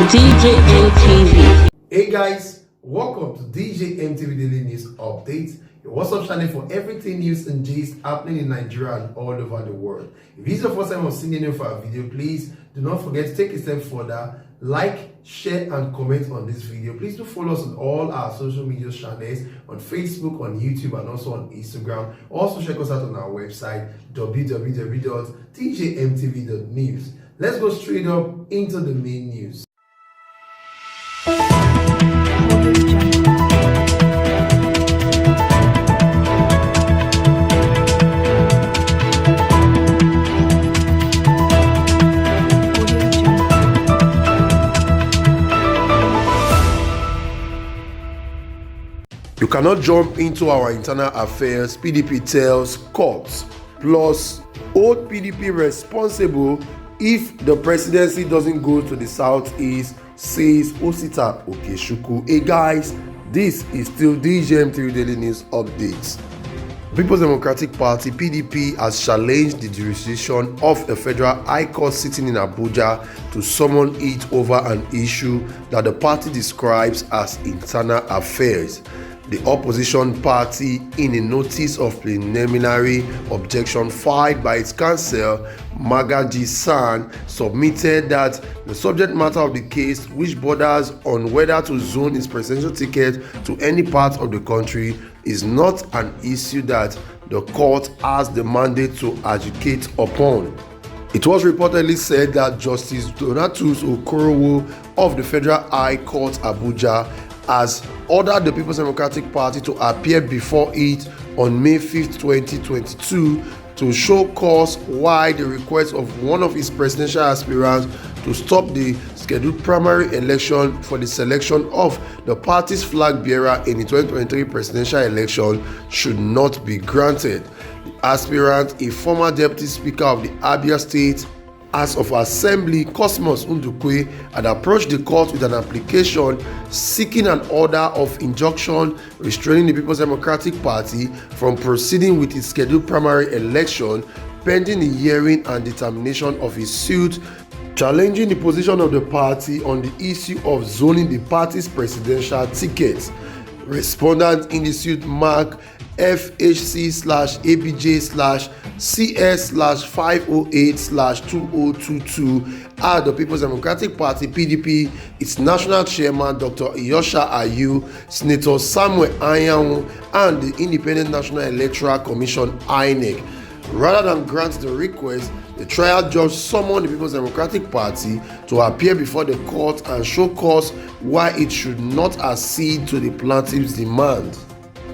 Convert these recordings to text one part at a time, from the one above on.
DJMTV. Hey guys, welcome to DJMTV Daily News Update, your WhatsApp channel for everything news and gist happening in Nigeria and all over the world. If this is your first time of seeing any of our video, please do not forget to take a step further, like, share and comment on this video. Please do follow us on all our social media channels on Facebook, on YouTube and also on Instagram. Also check us out on our website www.djmtv.news. Let's go straight up into the main news. You cannot jump into our internal affairs, PDP tells courts. Plus, hold PDP responsible if the presidency doesn't go to the southeast, says Osita Okechukwu. Hey guys, this is still DJMTV Daily News Updates. People's Democratic Party (PDP) has challenged the jurisdiction of a federal high court sitting in Abuja to summon it over an issue that the party describes as internal affairs. The opposition party, in a notice of preliminary objection filed by its counsel, Magaji San, submitted that the subject matter of the case, which borders on whether to zone its presidential ticket to any part of the country, is not an issue that the court has the mandate to adjudicate upon. It was reportedly said that Justice Donatus Okorowo of the Federal High Court Abuja has ordered the People's Democratic Party to appear before it on May 5, 2022 to show cause why the request of one of its presidential aspirants to stop the scheduled primary election for the selection of the party's flag bearer in the 2023 presidential election should not be granted. The aspirant, a former deputy speaker of the Abia State House of Assembly, Cosmos Ndukwe, had approached the court with an application seeking an order of injunction restraining the People's Democratic Party from proceeding with its scheduled primary election pending the hearing and determination of his suit challenging the position of the party on the issue of zoning the party's presidential tickets. Respondent in the suit mark FHC/ABJ/CS/508/2022 are the People's Democratic Party (PDP), its national chairman Dr. Iyosha Ayu, Senator Samuel Anyanwu, and the Independent National Electoral Commission (INEC). Rather than grant the request, the trial judge summoned the People's Democratic Party to appear before the court and show cause why it should not accede to the plaintiff's demand.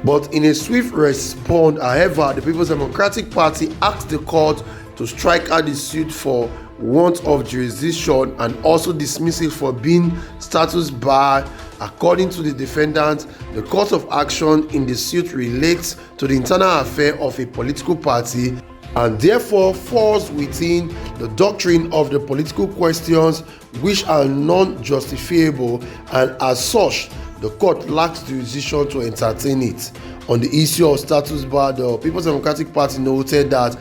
But in a swift response, however, the People's Democratic Party asked the court to strike out the suit for want of jurisdiction and also dismiss it for being status barred. According to the defendant, the course of action in the suit relates to the internal affair of a political party and therefore falls within the doctrine of the political questions which are non-justifiable, and as such, the court lacks jurisdiction to entertain it. On the issue of status bar, the People's Democratic Party noted that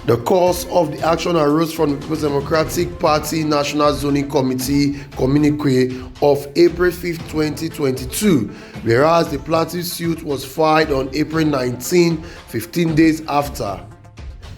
the cause of the action arose from the People's Democratic Party National Zoning Committee communique of April 5, 2022, whereas the plaintiff's suit was filed on April 19, 15 days after,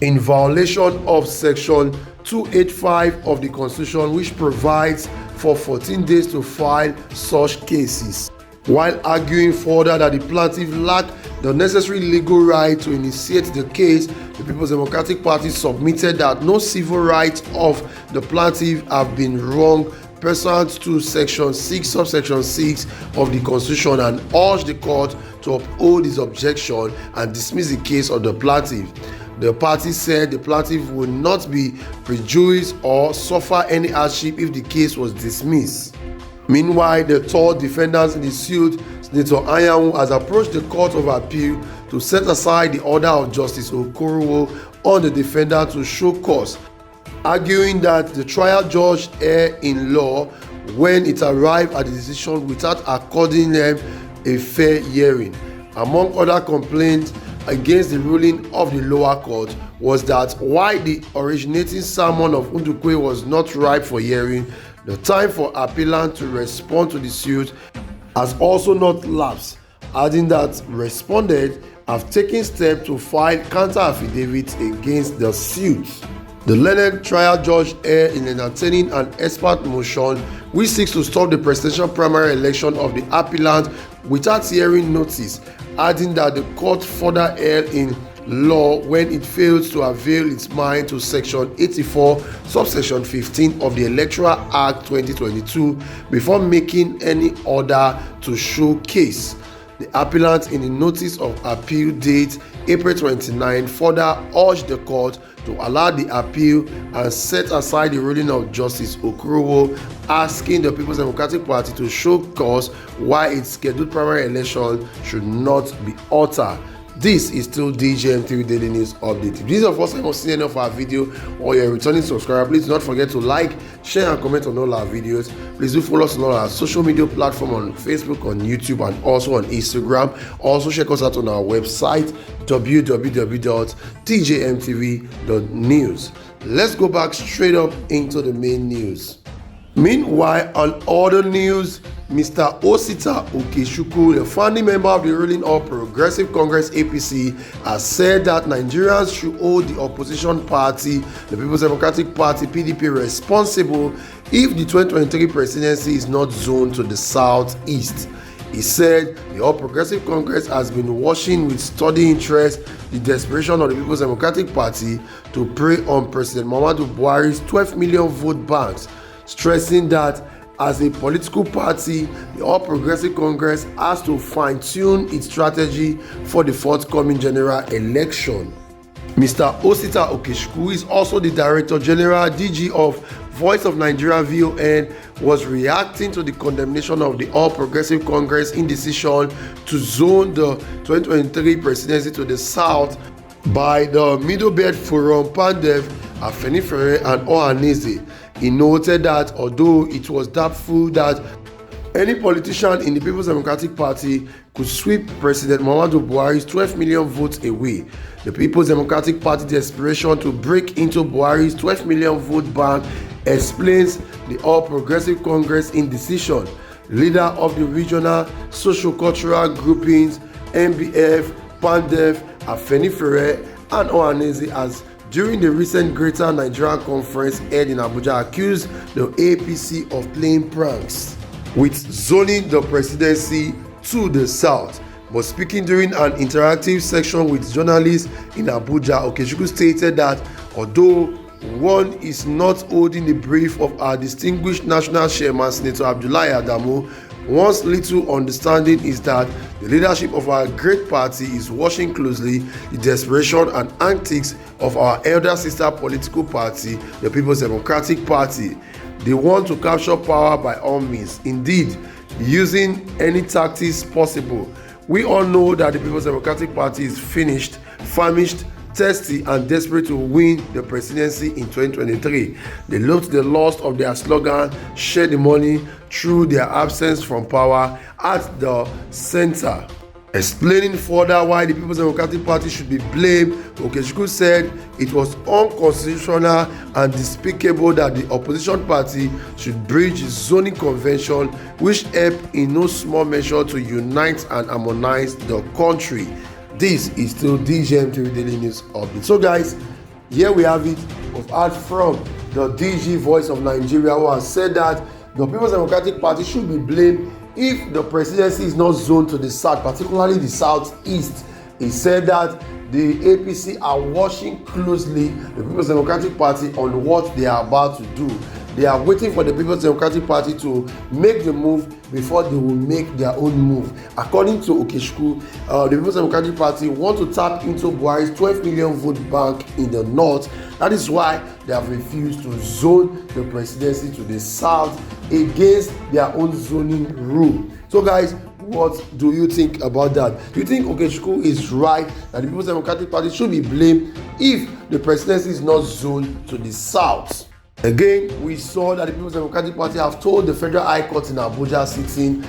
in violation of Section 285 of the Constitution, which provides for 14 days to file such cases, while arguing further that the plaintiff lacked the necessary legal right to initiate the case. The People's Democratic Party submitted that no civil rights of the plaintiff have been wronged pursuant to Section 6, subsection 6 of the Constitution, and urged the court to uphold his objection and dismiss the case of the plaintiff. The party said the plaintiff would not be prejudiced or suffer any hardship if the case was dismissed. Meanwhile, the third defendant in the suit, Senator Anyanwu, has approached the Court of Appeal to set aside the order of Justice Okorowo on the defendant to show cause, arguing that the trial judge erred in law when it arrived at the decision without according them a fair hearing. Among other complaints against the ruling of the lower court was that while the originating sermon of Ndukwe was not ripe for hearing, The time for appellant to respond to the suit has also not lapsed, adding that respondents have taken steps to file counter affidavits against the suit. The learned trial judge erred in entertaining an expert motion which seeks to stop the presidential primary election of the appellant without hearing notice, adding that the court further erred in law when it fails to avail its mind to section 84 subsection 15 of the Electoral Act 2022 before making any order to show case. The appellant in the notice of appeal date April 29 further urged the court to allow the appeal and set aside the ruling of Justice Okorowo, asking the People's Democratic Party to show cause why its scheduled primary election should not be altered. This is still DJM3 Daily News Update. If this is your first time seeing any of our video or you're a returning subscriber, please do not forget to like, share and comment on all our videos. Please do follow us on all our social media platforms on Facebook, on YouTube and also on Instagram. Also check us out on our website www.djmtv.news. Let's go back straight up into the main news. Meanwhile, on other news, Mr. Osita Okechukwu, the founding member of the ruling All Progressive Congress APC, has said that Nigerians should hold the opposition party, the People's Democratic Party PDP, responsible if the 2023 presidency is not zoned to the southeast. He said the All Progressive Congress has been watching with steady interest the desperation of the People's Democratic Party to prey on President Muhammadu Buhari's 12 million vote banks, stressing that as a political party, the All Progressive Congress has to fine-tune its strategy for the forthcoming general election. Mr. Osita Okechukwu is also the Director General DG of Voice of Nigeria VON, was reacting to the condemnation of the All Progressive Congress indecision to zone the 2023 presidency to the south by the Middle Belt Forum, Pandev, Afenifere and Ohanaeze. He noted that although it was doubtful that any politician in the People's Democratic Party could sweep President Muhammadu Buhari's 12 million votes away, the People's Democratic Party desperation to break into Buhari's 12 million vote bank explains the All Progressive Congress indecision. Leader of the regional socio-cultural groupings MBF, Pandev, Afenifere and Ohanaeze as during the recent Greater Nigeria Conference held in Abuja accused the APC of playing pranks with zoning the presidency to the south. But speaking during an interactive section with journalists in Abuja, Okechukwu stated that although one is not holding the brief of our distinguished national chairman, Senator Abdullahi Adamu, one's little understanding is that the leadership of our great party is watching closely the desperation and antics of our elder sister political party, the People's Democratic Party. They want to capture power by all means, indeed, using any tactics possible. We all know that the People's Democratic Party is famished, thirsty and desperate to win the presidency in 2023. They lost the loss of their slogan, share the money, through their absence from power at the center. Explaining further why the People's Democratic Party should be blamed, Okechukwu said it was unconstitutional and despicable that the opposition party should breach zoning convention, which helped in no small measure to unite and harmonize the country. This is still DJM3 Daily News Update. So guys, here we have it. We've heard from the DG Voice of Nigeria, who has said that the People's Democratic Party should be blamed if the presidency is not zoned to the south, particularly the southeast. He said that the APC are watching closely the People's Democratic Party on what they are about to do. They are waiting for the People's Democratic Party to make the move before they will make their own move. According to Okechukwu, the People's Democratic Party want to tap into Buhari's 12 million vote bank in the north. That is why they have refused to zone the presidency to the south against their own zoning rule. So guys, what do you think about that? Do you think Okechukwu is right that the People's Democratic Party should be blamed if the presidency is not zoned to the south? Again, we saw that the People's Democratic Party have told the Federal High Court in Abuja sitting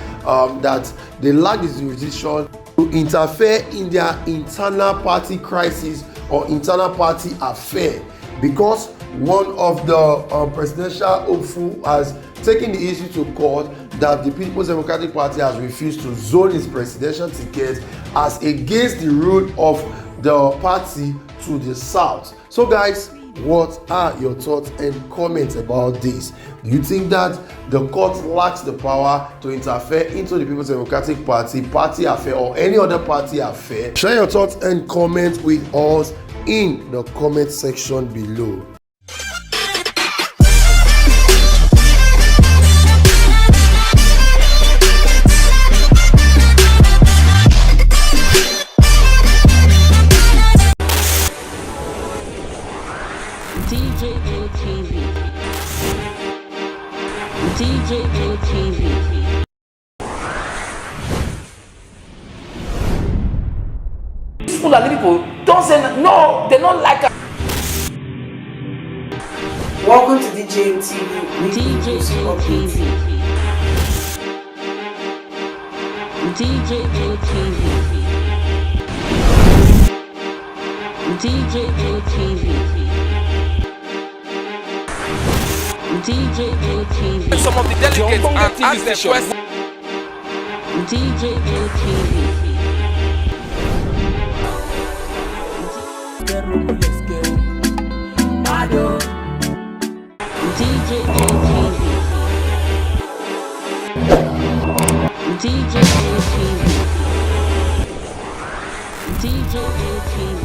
that they lack the jurisdiction to interfere in their internal party crisis or internal party affair, because one of the presidential hopeful has taken the issue to court that the People's Democratic Party has refused to zone its presidential ticket as against the rule of the party to the south. So guys, what are your thoughts and comments about this? Do you think that the court lacks the power to interfere into the People's Democratic Party affair or any other party affair? Share your thoughts and comments with us in the comment section below. DJ Fulani people don't say no, they don't like us. Welcome to DJ TV. DJ TV. DJ TV. DJ TV. DJ TV. Some of the delegates and ask the question. DJ TV. DJ TV. DJ TV. DJ TV.